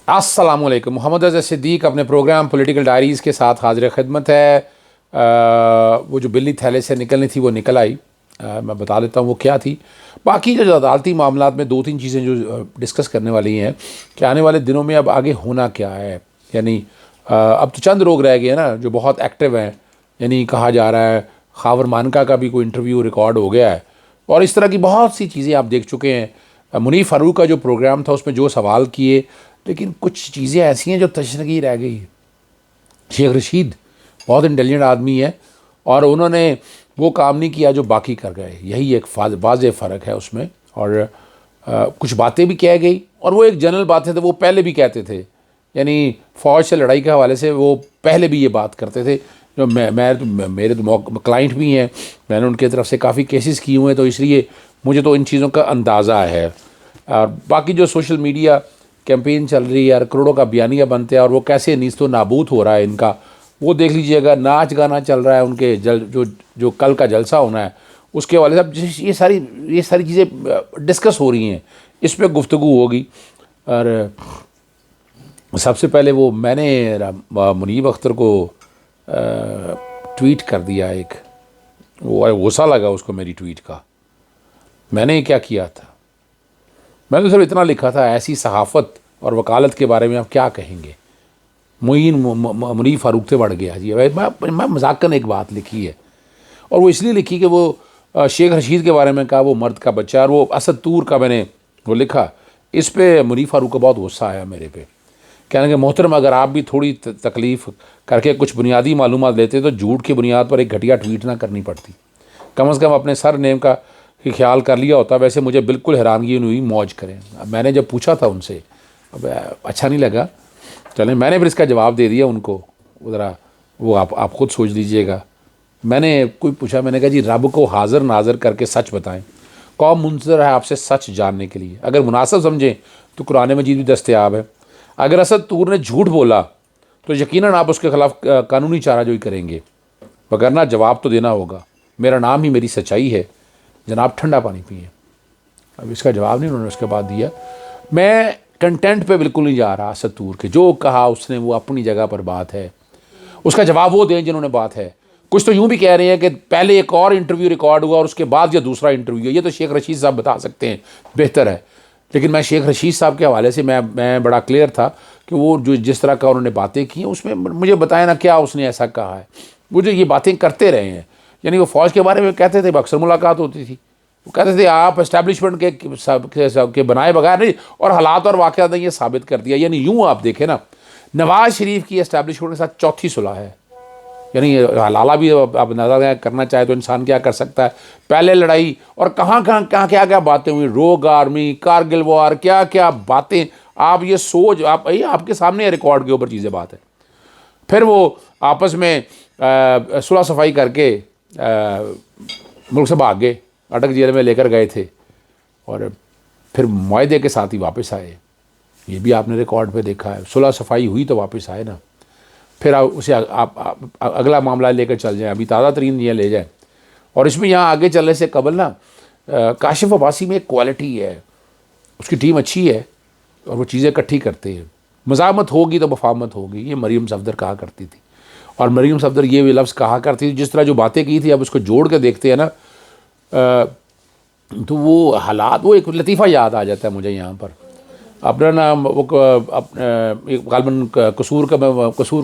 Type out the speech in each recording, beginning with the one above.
अस्सलामुअलैकुम। मोहम्मद अज़हर सिद्दीक अपने programme political diaries के साथ हाजिर खिदमत है। वो जो बिल्ली थैले से निकलनी थी वो निकल आई। मैं बता देता हूँ वो क्या थी। बाकी जो अदालती मामलात में दो तीन चीज़ें जो डिस्कस करने वाली हैं कि आने वाले दिनों में अब आगे होना क्या है। यानी अब तो चंद लोग रह गए हैं ना जो बहुत एक्टिव हैं। यानी कहा जा रहा है खावर मानका का भी कोई इंटरव्यू रिकॉर्ड हो गया है और इस तरह की बहुत सी चीज़ें आप देख चुके हैं। मुनीफ फ़ारूक का जो प्रोग्राम था उसमें जो सवाल किए, लेकिन कुछ चीज़ें ऐसी हैं जो तशनगी रह गई। शेख रशीद बहुत इंटेलिजेंट आदमी है और उन्होंने वो काम नहीं किया जो बाकी कर गए। यही एक वाज़ेह फ़र्क है उसमें। और कुछ बातें भी कह गई और वो एक जनरल बातें थे, वो पहले भी कहते थे। यानी फ़ौज से लड़ाई के हवाले से वो पहले भी ये बात करते थे। जो मेरे तो क्लाइंट भी हैं, मैंने उनकी तरफ से काफ़ी केसेस किए हुए हैं, तो इसलिए मुझे तो इन चीज़ों का अंदाज़ा है। और बाकी जो सोशल मीडिया कैंपेन चल रही है यार, करोड़ों का बयानिया बनते हैं और वो कैसे नीस्तो नाबूद हो रहा है इनका, वो देख लीजिएगा। नाच गाना चल रहा है उनके जो कल का जलसा होना है उसके वाले साहब, ये सारी चीज़ें डिस्कस हो रही हैं, इस पर गुफ्तगू होगी। और सबसे पहले वो मैंने मुनीब अख्तर को ट्वीट कर दिया एक, वो गुस्सा लगा उसको मेरी ट्वीट का। मैंने क्या किया था? मैंने तो सिर्फ इतना लिखा था, ऐसी सहाफ़त और वकालत के बारे में आप क्या कहेंगे। मुनीफ फ़ारूक से बढ़ गया जी। मैं मजाकन एक बात लिखी है और वो इसलिए लिखी कि वो शेख रशीद के बारे में कहा वो मर्द का बच्चा, और वो असद तूर का मैंने वो लिखा। इस पर मुनीफ फ़ारूक का बहुत गुस्सा आया मेरे पे। कहने के मोहतरम, अगर आप भी थोड़ी तकलीफ़ करके कुछ बुनियादी मालूमात लेते तो झूठ की बुनियाद पर एक घटिया ट्वीट ना करनी पड़ती। कम से कम अपने सर नेम का ख्याल कर लिया होता। वैसे मुझे बिल्कुल हैरानगी हुई, मौज करें। मैंने जब पूछा था उनसे, अब अच्छा नहीं लगा, चलें मैंने फिर इसका जवाब दे दिया उनको। ज़रा वो आप खुद सोच लीजिएगा। मैंने कोई पूछा, मैंने कहा जी रब को हाज़िर नाज़िर करके सच बताएं, कौम मुंतज़िर है आपसे सच जानने के लिए। अगर मुनासिब समझें तो कुरान मजीद भी दस्तयाब है। अगर असद तूर ने झूठ बोला तो यकीनन आप उसके ख़िलाफ़ कानूनी चाराजोई करेंगे, वगरना जवाब तो देना होगा। मेरा नाम ही मेरी सच्चाई है, जनाब ठंडा पानी पिए। अब इसका जवाब नहीं उन्होंने उसके बाद दिया। मैं कंटेंट पे बिल्कुल नहीं जा रहा। असद तूर के जो कहा उसने वो अपनी जगह पर बात है, उसका जवाब वो दें जिन्होंने बात है। कुछ तो यूँ भी कह रहे हैं कि पहले एक और इंटरव्यू रिकॉर्ड हुआ और उसके बाद या दूसरा इंटरव्यू है। ये तो शेख रशीद साहब बता सकते हैं, बेहतर है। लेकिन मैं शेख रशीद साहब के हवाले से मैं बड़ा क्लियर था कि वो जो जिस तरह का उन्होंने बातें की हैं उसमें मुझे बताया ना क्या उसने ऐसा कहा है। वो जो ये बातें करते रहे हैं, यानी वो फ़ौज के बारे में कहते थे, अक्सर मुलाकात होती थी, वो कहते थे आप एस्टैब्लिशमेंट के बनाए बगैर नहीं, और हालात और वाक़यात ने ये साबित कर दिया। यानी यूँ आप देखें ना, नवाज़ शरीफ की एस्टैब्लिशमेंट के साथ चौथी सुलह है। यानी हलाला भी आप नज़र करना चाहे तो इंसान क्या कर सकता है। पहले लड़ाई और कहाँ क्या क्या बातें हुई, रोग आर्मी, कारगिल वार, क्या क्या बातें। आप ये सोच, आपके सामने रिकॉर्ड के ऊपर चीज़ें बात है। फिर वो आपस में सुलह सफाई करके मुल्क से भाग गए, अटक जेल में लेकर गए थे और फिर मुआहदे के साथ ही वापस आए। ये भी आपने रिकॉर्ड पे देखा है। सुलह सफाई हुई तो वापस आए ना। फिर उसे आप अगला मामला लेकर चल जाएं, अभी ताज़ा तरीन ये ले जाएं। और इसमें यहाँ आगे चलने से कबल ना काशिफ अब्बासी में एक क्वालिटी है, उसकी टीम अच्छी है और वो चीज़ें इकट्ठी करते हैं। मज़ामत होगी तो मफामत होगी, ये मरीम सफदर कहा करती थी। और मरीम सफदर ये भी लफ्ज़ कहा करती थी, जिस तरह जो बातें की थी अब उसको जोड़ के देखते हैं ना तो वो हालात, वो एक लतीफ़ा याद आ जाता है मुझे यहाँ पर। अपना नाम वो गालबन कसूर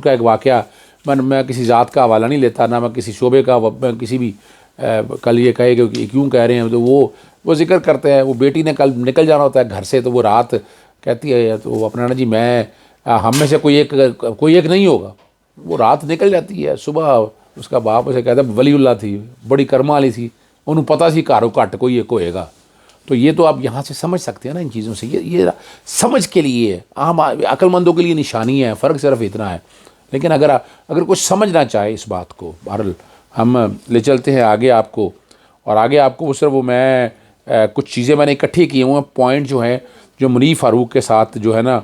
का एक वाक़या, मैं किसी ज़ात का हवाला नहीं लेता, ना मैं किसी शोबे का, मैं किसी भी कल ये कहे कि क्यों कह रहे हैं, तो वो जिक्र करते हैं। वो बेटी ने कल निकल जाना होता है घर से, तो वो रात कहती है, तो वो अपना ना जी मैं हम में से कोई एक नहीं होगा। वो रात निकल जाती है, सुबह उसका बाप उसे कहता है वलीउल्लाह थी, बड़ी कर्मा वाली थी, उन्होंने पता सी घरों घट कोई एक होएगा। तो ये तो आप यहाँ से समझ सकते हैं ना इन चीज़ों से। ये समझ के लिए आम अक्लमंदों के लिए निशानी है, फ़र्क सिर्फ इतना है। लेकिन अगर कुछ समझना चाहे इस बात को, बहरहाल हम ले चलते हैं आगे आपको। और आगे आपको वो सिर्फ वो मैं कुछ चीज़ें मैंने इकट्ठी की हुए पॉइंट जो हैं, जो मुनीफ फ़ारूक के साथ जो है ना,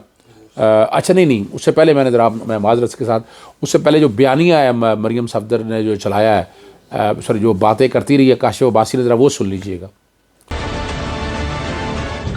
अच्छा नहीं, उससे पहले मैं माजरत के साथ, उससे पहले जो बयानिया है मरीम सफदर ने जो चलाया है, जो बातें करती रही है काशिफ अब्बासी ने, ज़रा वो सुन लीजिएगा।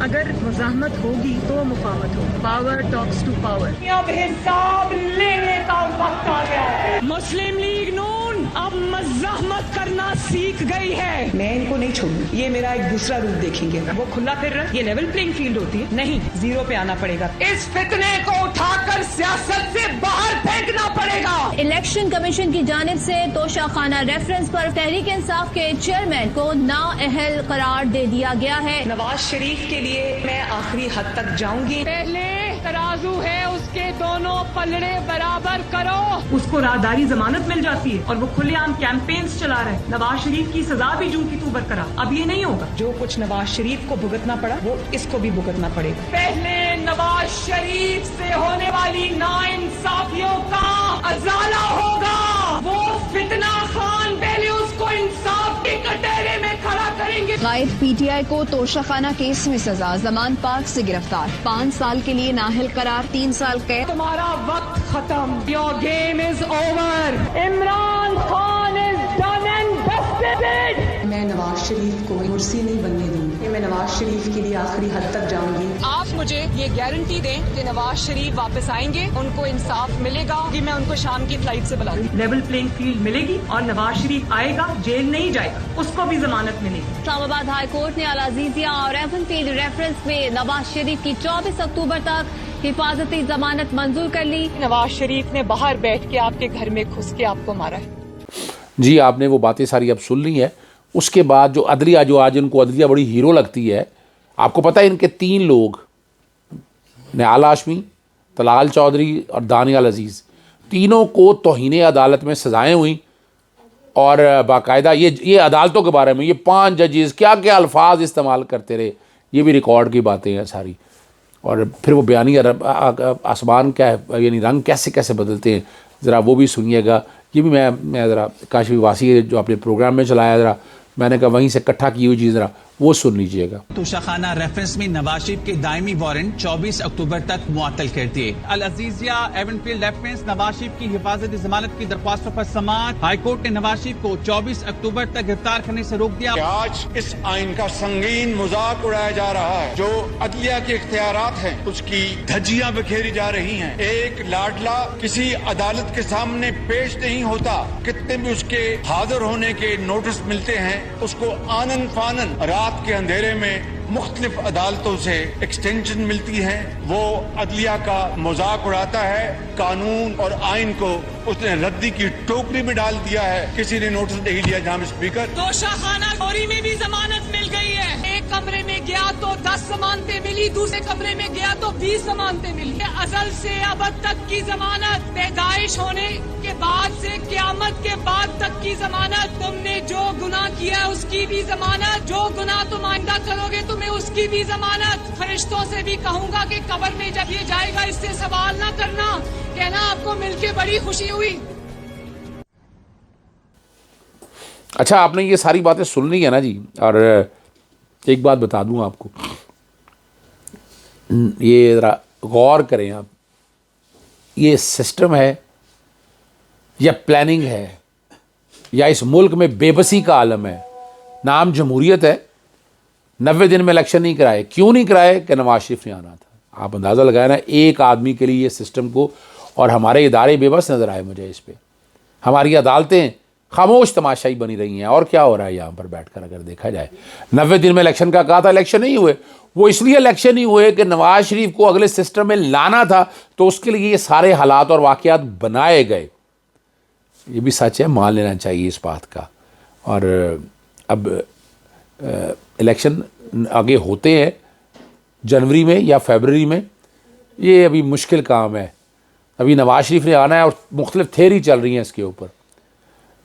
अगर मज़ाहमत होगी तो मुकावमत होगी। Power talks to power. अब हिसाब लेने का वक्त आ गया है। मुस्लिम लीग नून अब मज़ाहमत करना सीख गई है। मैं इनको नहीं छोड़ूंगी, ये मेरा एक दूसरा रूप देखेंगे। वो खुला फिर रहा, ये लेवल प्लेइंग फील्ड होती है, नहीं जीरो पे आना पड़ेगा। इस फितने को उठाकर सियासत से बाहर फेंकना पड़ेगा। इलेक्शन कमीशन की जानिब से तोशाखाना रेफरेंस पर तहरीक इंसाफ के चेयरमैन को नाअहल करार दे दिया गया है। नवाज शरीफ के लिए मैं आखिरी हद तक जाऊंगी। पहले तराजू है, उसके दोनों पलड़े बराबर करो। उसको राहदारी जमानत मिल जाती है और वो खुलेआम कैंपेन्स चला रहे हैं। नवाज शरीफ की सजा भी जूं की तू बरकरार। अब ये नहीं होगा। जो कुछ नवाज शरीफ को भुगतना पड़ा वो इसको भी भुगतना पड़ेगा। पहले नवाज शरीफ से होने वाली नाइंसाफियों का अजाला होगा। वो फितना खान पहले उसको इंसाफ के कटहरे में खड़ा करेंगे। गायद पीटीआई को तोशाखाना केस में सजा, जमान पार्क से गिरफ्तार, 5 साल के लिए नाअहल करार, 3 साल कैद। तुम्हारा वक्त खत्म। Your game is over. Imran Khan is done and dusted. मैं नवाज शरीफ को कुर्सी नहीं बनने दूंगी। मैं नवाज शरीफ के लिए आखिरी हद तक जाऊंगी। आप मुझे ये गारंटी दें कि नवाज शरीफ वापस आएंगे, उनको इंसाफ मिलेगा कि मैं उनको शाम की फ्लाइट से बुलाऊंगी। लेवल प्लेइंग फील्ड मिलेगी और नवाज शरीफ आएगा, जेल नहीं जाएगा, उसको भी जमानत मिलेगी। इस्लामाबाद हाई कोर्ट ने अल-अजीजिया और एवनफील्ड रेफरेंस में नवाज शरीफ की 24 अक्टूबर तक हिफाजती जमानत मंजूर कर ली। नवाज शरीफ ने बाहर बैठ के आपके घर में घुस के आपको मारा है। जी, आपने वो बातें सारी अब सुन ली है। उसके बाद जो अदलिया, जो आज इनको अदलिया बड़ी हीरो लगती है, आपको पता है इनके 3 लोग, निहाल हाशमी, तलाल चौधरी और दानियाल अजीज़, तीनों को तौहीन अदालत में सज़ाएँ हुई। और बाकायदा ये अदालतों के बारे में ये 5 जजेस क्या क्या अल्फाज इस्तेमाल करते रहे, ये भी रिकॉर्ड की बातें हैं सारी। और फिर वो बयानी आसमान क्या है, यानी रंग कैसे कैसे बदलते हैं, ज़रा वो भी सुनिएगा। ये भी मैं ज़रा काशिफ़ वासी जो अपने प्रोग्राम में चलाया, ज़रा मैंने कहा वहीं से इकट्ठा की हुई चीज़ ज़रा वो सुन लीजिएगा। तोशाखाना रेफरेंस में नवाज शरीफ के दायमी वारंट 24 अक्टूबर तक मुअत्तल कर दिए। Al-Azizia Avenfield reference Nawaz Sharif की हिफाजती जमानत की दरख्वास्तों पर समाअत। हाईकोर्ट ने नवाज शरीफ को 24 अक्टूबर तक गिरफ्तार करने से रोक दिया। आज इस आइन का संगीन मजाक उड़ाया जा रहा है। जो अदलिया के इख्तियारात हैं उसकी धज्जियां बिखेरी जा रही हैं। एक लाडला किसी अदालत के सामने पेश नहीं होता, कितने भी उसके हाजिर होने के नोटिस मिलते हैं, उसको आनन फानन रात के अंधेरे में मुख्तलिफ अदालतों से एक्सटेंशन मिलती है। वो अदलिया का मजाक उड़ाता है। कानून और आइन को उसने रद्दी की टोकरी में डाल दिया है। किसी ने नोटिस नहीं लिया। जनाब स्पीकर, तोशाखाना चोरी में भी जमानत मिल गई है। एक कमरे में गया तो 10 जमानतें मिली, दूसरे कमरे में गया तो 20 जमानतें मिली। अजल से अब तक की जमानत, पैदाइश होने के बाद से क्यामत के बाद तक की जमानत, तुमने जो गुनाह किया है उसकी भी जमानत, जो गुनाह तुम आइंदा करोगे तुम्हें उसकी भी जमानत। फरिश्तों से भी कहूंगा कि कब्र में जब ये जाएगा इससे सवाल ना करना, कहना आपको मिलके बड़ी खुशी हुई। अच्छा, आपने ये सारी बातें सुन ली है ना जी। और एक बात बता दूं आपको, ये ज़रा गौर करें आप, ये सिस्टम है या प्लानिंग है या इस मुल्क में बेबसी का आलम है। नाम जमहूरियत है, 90 दिन में इलेक्शन नहीं कराए। क्यों नहीं कराए? कि नवाज शरीफ ने आना था। आप अंदाज़ा लगाए ना, एक आदमी के लिए ये सिस्टम को। और हमारे इदारे बेबस नज़र आए मुझे इस पर। हमारी अदालतें खामोश तमाशाई बनी रही हैं। और क्या हो रहा है यहाँ पर बैठकर अगर देखा जाए, 90 दिन में इलेक्शन का कहा था, इलेक्शन नहीं हुए। वो इसलिए इलेक्शन नहीं हुए कि नवाज शरीफ को अगले सिस्टम में लाना था, तो उसके लिए ये सारे हालात और वाक़यात बनाए गए। ये भी सच है, मान लेना चाहिए इस बात का। और अब इलेक्शन आगे होते हैं जनवरी में या फरवरी में, ये अभी मुश्किल काम है। अभी नवाज शरीफ ने आना है और मुख्तलिफ थेरी चल रही हैं इसके ऊपर।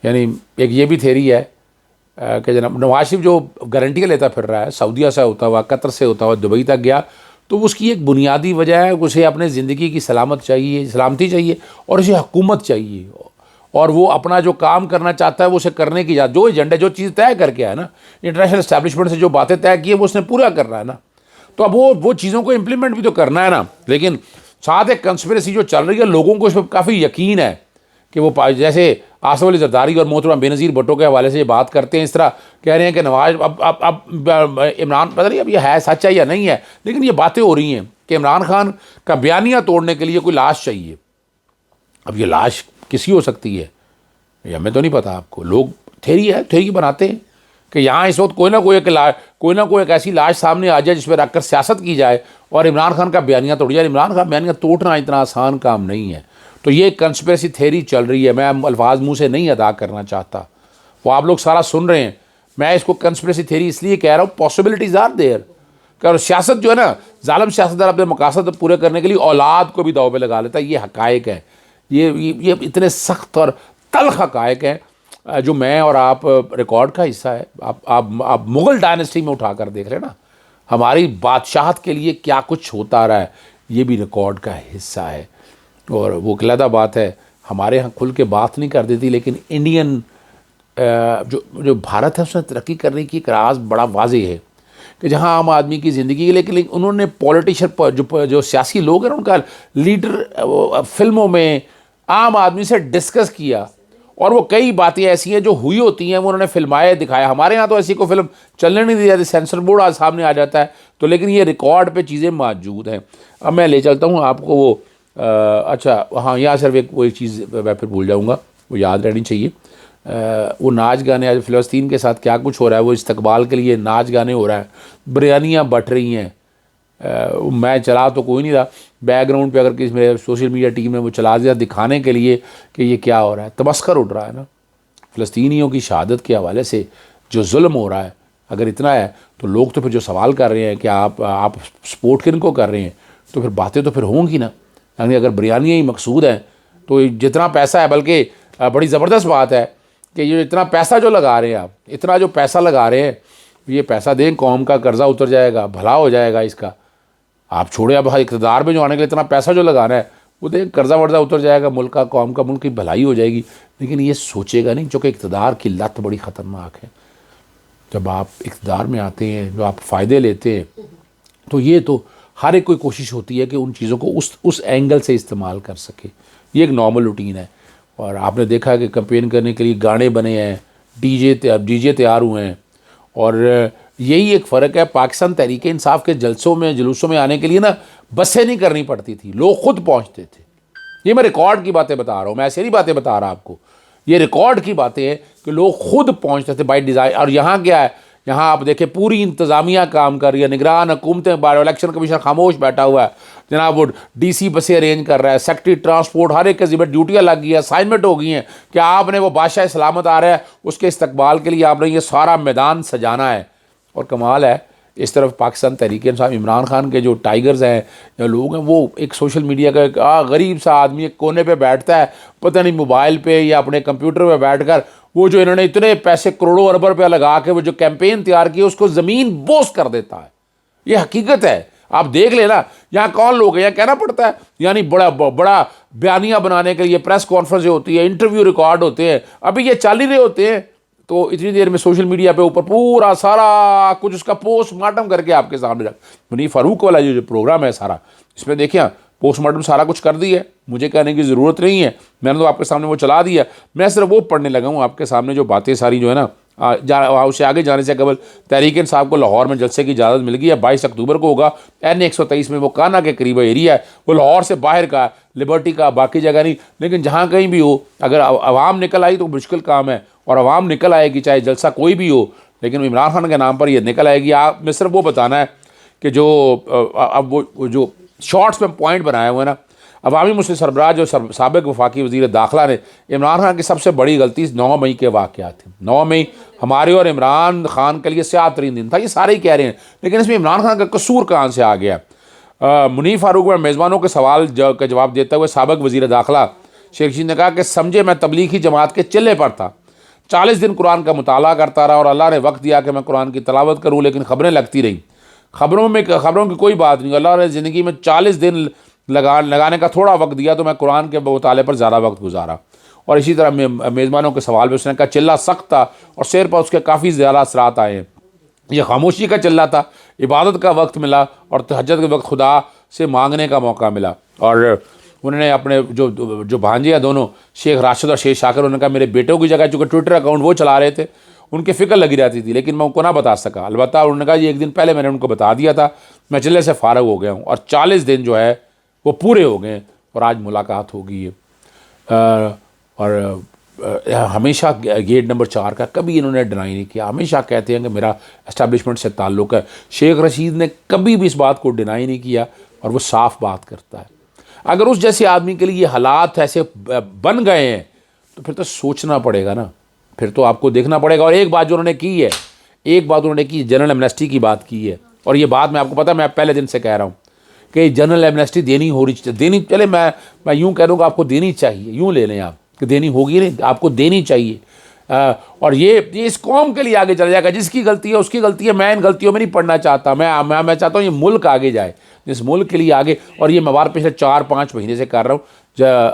यानी एक ये भी थेरी है कि जनाब नवाज शरीफ जो गारंटियाँ लेता फिर रहा है, सऊदीया से होता हुआ, कतर से होता हुआ दुबई तक गया, तो उसकी एक बुनियादी वजह है, उसे अपने ज़िंदगी की सलामती चाहिए और उसे हुकूमत चाहिए। और वो अपना जो काम करना चाहता है वो उसे करने की जो एजेंडा, जो चीज़ तय करके है ना, इंटरनेशनल इस्टेब्लिशमेंट से जो बातें तय की है वो उसने पूरा करना है ना। तो अब वो चीज़ों को इम्प्लीमेंट भी तो करना है ना। लेकिन साथ एक कंस्पिरेसी जो चल रही है, लोगों को इस पर काफ़ी यकीन है कि वो, जैसे आसफ अली जरदारी और मोहतरमा बेनज़ीर भुट्टो के हवाले से ये बात करते हैं, इस तरह कह रहे हैं कि नवाज अब इमरान, पता नहीं अब ये है सच है या नहीं है, लेकिन ये बातें हो रही हैं कि इमरान खान का बयानिया तोड़ने के लिए कोई लाश चाहिए। अब ये लाश किसी हो सकती है, ये हमें तो नहीं पता। आपको लोग थ्योरी बनाते हैं कि यहाँ इस वक्त कोई ना कोई एक ऐसी लाश सामने आ जाए जिस पर रखकर सियासत की जाए और इमरान खान का बयानिया तोड़ जाए। इमरान खान बयानिया तोड़ना इतना आसान काम नहीं है। तो ये कंस्पिरेसी थ्योरी चल रही है, मैं अल्फाज मुँह से नहीं अदा करना चाहता, वो आप लोग सारा सुन रहे हैं। मैं इसको कंस्पिरेसी थ्योरी इसलिए कह रहा हूँ, पॉसिबिलिटीज़ आर देयर। और सियासत जो है ना, जालिम सियासतदार अपने मकासद पूरे करने के लिए औलाद को भी दाव पे लगा लेता है। ये हकायक है, ये इतने सख्त और तल्ख हकायक हैं जो मैं और आप रिकॉर्ड का हिस्सा है। आप मुग़ल डायनेस्टी में उठा कर देख रहे हैं ना, हमारी बादशाहत के लिए क्या कुछ होता रहा है, ये भी रिकॉर्ड का हिस्सा है। और वो अलहदा बात है, हमारे यहाँ खुल के बात नहीं कर देती, लेकिन इंडियन जो भारत है उसने तरक्की करने की एक राज बड़ा वाज़ेह है कि जहाँ आम आदमी की ज़िंदगी, लेकिन उन्होंने पॉलिटिशियन जो सियासी लोग हैं उनका लीडर फिल्मों में आम आदमी से डिस्कस किया, और वो कई बातें ऐसी हैं जो हुई होती हैं वो उन्होंने फिल्माए दिखाया। हमारे यहाँ तो ऐसी कोई फिल्म चलने नहीं दी जाती, सेंसर बोर्ड आज सामने आ जाता है, तो लेकिन ये रिकॉर्ड पे चीज़ें मौजूद हैं। अब मैं ले चलता हूँ आपको वो अच्छा हाँ, यहाँ सिर्फ एक चीज़ मैं फिर भूल जाऊँगा, वो याद रहनी चाहिए। वो नाच गाने आज फ़लस्तीन के साथ क्या कुछ हो रहा है, वो इस्तकबाल के लिए नाच गाने हो रहा है, बिरयानियाँ बट रही हैं। मैं चला तो कोई नहीं रहा, बैकग्राउंड पे अगर किसी मेरे सोशल मीडिया टीम ने वो चला दिया दिखाने के लिए कि ये क्या हो रहा है। तमस्खर उठ रहा है ना फ़लस्तीनियों की शहादत के हवाले से जो जुल्म हो रहा है। अगर इतना है तो लोग तो फिर जो सवाल कर रहे हैं कि आप सपोर्ट किन को कर रहे हैं, तो फिर बातें तो फिर होंगी ना। यानी अगर बिरयानियाँ ही मकसूद हैं तो जितना पैसा है, बल्कि बड़ी ज़बरदस्त बात है कि ये इतना पैसा जो लगा रहे हैं आप, इतना जो पैसा लगा रहे हैं, ये पैसा दें, कौम का कर्जा उतर जाएगा, भला हो जाएगा इसका। आप छोड़े, अब इक़्तिदार में जो आने के लिए इतना पैसा जो लगाना है वो दें, कर्जा वर्जा उतर जाएगा, मुल्क का, कौम का, मुल्क की भलाई हो जाएगी। लेकिन ये सोचेगा नहीं, जो कि इक़्तिदार की लत बड़ी ख़तरनाक है। जब आप इक़्तिदार में आते हैं, जो आप फ़ायदे लेते हैं, तो ये तो हर एक कोई कोशिश होती है कि उन चीज़ों को उस एंगल से इस्तेमाल कर सके। ये एक नॉर्मल रूटीन है। और आपने देखा है कि कैंपेन करने के लिए गाने बने हैं, डीजे तैयार हुए हैं, और यही एक फ़र्क है। पाकिस्तान तहरीक इंसाफ के जलसों में, जुलूसों में आने के लिए ना बसें नहीं करनी पड़ती थी, लोग खुद पहुंचते थे। ये मैं रिकॉर्ड की बातें बता रहा हूँ, मैं ऐसी नहीं बातें बता रहा आपको, ये रिकॉर्ड की बातें हैं कि लोग खुद पहुंचते थे बाई डिज़ाइन। और यहाँ क्या है, यहाँ आप देखें पूरी इंतज़ामिया काम कर रही है, निगरान हुकूमतें, बार इलेक्शन कमीशनर खामोश बैठा हुआ है जनाब, वो डीसी बसें अरेंज कर रहा है, सेक्रेटरी ट्रांसपोर्ट, हर एक के ज़िम्मे ड्यूटियाँ लग गई है, असाइनमेंट हो गई हैं कि आपने वो बादशाह सलामत आ रहा है उसके इस्तकबाल के लिए आपने ये सारा मैदान सजाना है। और कमाल है, इस तरफ पाकिस्तान तहरीक इंसाफ इमरान खान के जो टाइगर्स हैं या लोग हैं, वो एक सोशल मीडिया का एक गरीब सा आदमी एक कोने पे बैठता है, पता नहीं मोबाइल पे या अपने कंप्यूटर पे बैठकर वो जो इन्होंने इतने पैसे करोड़ों अरब रुपया लगा के वो जो कैंपेन तैयार की उसको ज़मीन बोस कर देता है। ये हकीकत है, आप देख लेना। यहाँ कौन लोग हैं, यहाँ कहना पड़ता है, यानी बड़ा बयानिया बनाने के लिए प्रेस कॉन्फ्रेंस होती है, इंटरव्यू रिकॉर्ड होते हैं, अभी ये चल ही रहे होते हैं। तो इतनी देर में सोशल मीडिया पे ऊपर पूरा सारा कुछ उसका पोस्टमार्टम करके आपके सामने रख, मुनीर फारूक वाला जो प्रोग्राम है सारा, इसमें देखिए पोस्टमार्टम सारा कुछ कर दिया है, मुझे कहने की ज़रूरत नहीं है, मैंने तो आपके सामने वो चला दिया। मैं सिर्फ वो पढ़ने लगा हूँ आपके सामने जो बातें सारी जो है ना, उससे आगे जाने से कबल तहरीक इंसाफ को लाहौर में जलसे की इजाज़त मिल गई है। 22 अक्टूबर को होगा। N123 में वो काना के करीब एरिया है, वो लाहौर से बाहर का, लिबर्टी का, बाकी जगह नहीं। लेकिन जहाँ कहीं भी हो, अगर आवाम निकल आई तो मुश्किल काम है, और आवाम निकल आएगी चाहे जलसा कोई भी हो, लेकिन इमरान खान के नाम पर ये निकल आएगी। आप में सिर्फ वो बताना है कि जो अब वो जो शॉर्ट्स में पॉइंट बनाया हुआ है ना, अवामी मुस्लिम सरबराह जो साबिक वफाकी वज़ीर दाखिला ने, इमरान खान की सबसे बड़ी गलती 9 मई के वाक़यात थे। 9 मई हमारे और इमरान खान के लिए स्याह तरीन दिन था, ये सारे ही कह रहे हैं, लेकिन इसमें इमरान खान का कसूर कहाँ से आ गया। मुनीर फारूक में मेज़बानों के सवाल का जवाब देते हुए साबिक वज़ीर दाखिला शेख रशीद ने कहा कि समझे मैं तबलीगी जमात के चिल्ले पर था, 40 दिन कुरान का मुताला करता रहा और अल्लाह ने वक्त दिया कि मैं कुरान की तलावत करूँ, लेकिन ख़बरें लगती रहीं। खबरों की कोई बात नहीं, अल्लाह ने ज़िंदगी में 40 दिन लगाने का थोड़ा वक्त दिया तो मैं कुरान के मुताले पर ज़्यादा वक्त गुजारा। और इसी तरह मेज़बानों के सवाल में उसने कहा चिल्ला सख्त था और शेर पर उसके काफ़ी ज़्यादा असरात आए हैं। यह खामोशी का चिल्ला था, इबादत का वक्त मिला और तहज्जुद के वक्त खुदा से मांगने का मौका मिला। और उन्होंने अपने जो भांजे हैं दोनों, शेख राशिद और शेख शाकिर, उन्होंने कहा मेरे बेटों की जगह, चूँकि ट्विटर अकाउंट वो चला रहे थे, उनकी फ़िक्र लगी रहती थी, लेकिन मैं उनको ना बता सका। अलबत्ता उन्होंने कहा ये एक दिन पहले मैंने उनको बता दिया था, मैं चिल्ले से फ़ारग हो गया हूँ और 40 दिन जो है वो पूरे हो गए और आज मुलाकात हो गई है। और हमेशा गेट नंबर 4 का कभी इन्होंने डिनाई नहीं किया, हमेशा कहते हैं कि मेरा एस्टेब्लिशमेंट से ताल्लुक़ है। शेख रशीद ने कभी भी इस बात को डिनाई नहीं किया और वो साफ़ बात करता है। अगर उस जैसे आदमी के लिए हालात ऐसे बन गए हैं तो फिर तो सोचना पड़ेगा ना, फिर तो आपको देखना पड़ेगा। और एक बात जो उन्होंने की है, एक बात उन्होंने की, जनरल एमनेस्टी की बात की है। और ये बात मैं आपको पता है, मैं पहले दिन से कह रहा हूँ कि जनरल एमनेस्टी देनी चले, मैं यूँ कह दूँगा आपको देनी चाहिए, यूँ ले लें आप कि देनी होगी नहीं, आपको देनी चाहिए। और ये इस कौम के लिए आगे चला जाएगा। जिसकी गलती है उसकी गलती है, मैं इन गलतियों में नहीं पढ़ना चाहता। मैं चाहता हूँ ये मुल्क आगे जाए, जिस मुल्क के लिए आगे। और ये मैं बार पिछले 4-5 महीने से कर रहा हूँ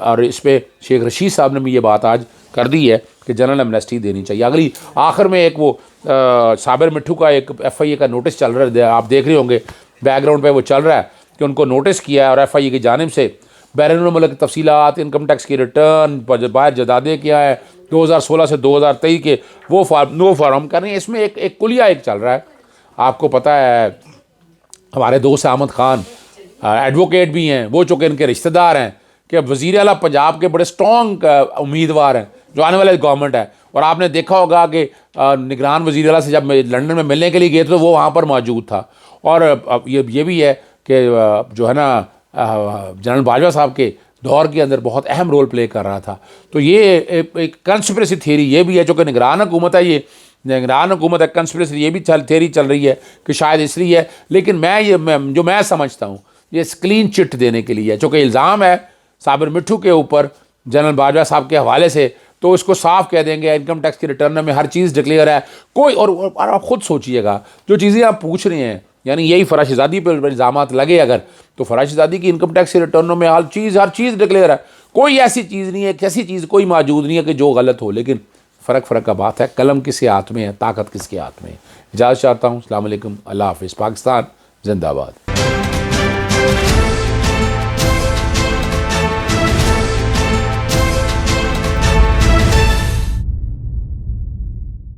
और इस पर शेख रशीद साहब ने भी ये बात आज कर दी है कि जनरल एमनेस्टी देनी चाहिए। अगली आखिर में एक वो साबिर मिट्ठू का एक FIA का नोटिस चल रहा है, आप देख रहे होंगे बैकग्राउंड पे वो चल रहा है कि उनको नोटिस किया है और FIA की जानिब से बैरून मुल्क की तफसीलात, इनकम टैक्स की रिटर्न, बाहर जदादे क्या है 2016 से 2023 के वो फार्म कर रहे हैं। इसमें एक कुलिया एक चल रहा है। आपको पता है हमारे दोस्त अहमद ख़ान एडवोकेट भी हैं, वो चूँकि इनके रिश्तेदार हैं कि वज़ीर आला पंजाब के बड़े स्ट्रॉन्ग उम्मीदवार हैं जो आने वाले गवर्नमेंट है। और आपने देखा होगा कि निगरान वज़ीर आला से जब लंदन में मिलने के लिए गए तो वो वहाँ पर मौजूद था। और ये भी है कि जो है ना जनरल बाजवा साहब के दौर के अंदर बहुत अहम रोल प्ले कर रहा था। तो ये एक कंस्पिरेसी थ्योरी ये भी है, जो कि निगरान हुकूमत है, ये निगरान हुकूमत है, कंस्पिरेसी ये भी थ्योरी चल रही है कि शायद इसलिए है। लेकिन मैं समझता हूँ ये क्लीन चिट देने के लिए है, चूँकि इल्ज़ाम है साबिर मिट्ठू के ऊपर जनरल बाजवा साहब के हवाले से, तो इसको साफ कह देंगे इनकम टैक्स की रिटर्न में हर चीज़ डिक्लेयर है कोई। और आप खुद सोचिएगा जो चीज़ें आप पूछ रहे हैं, यानी यही फराशिज़ादी पर इल्ज़ामात लगे अगर, तो फराशिज़ादी की इनकम टैक्स की रिटर्नों में हर चीज़ डिक्लेयर है, कोई ऐसी चीज़ नहीं है, ऐसी चीज़ कोई मौजूद नहीं है कि जो गलत हो। लेकिन फ़र्क का बात है, कलम किसके हाथ में है, ताकत किसके हाथ में है। इजाज़त चाहता हूँ। अस्सलाम वालेकुम, अल्लाह हाफ़िज़। पाकिस्तान जिंदाबाद।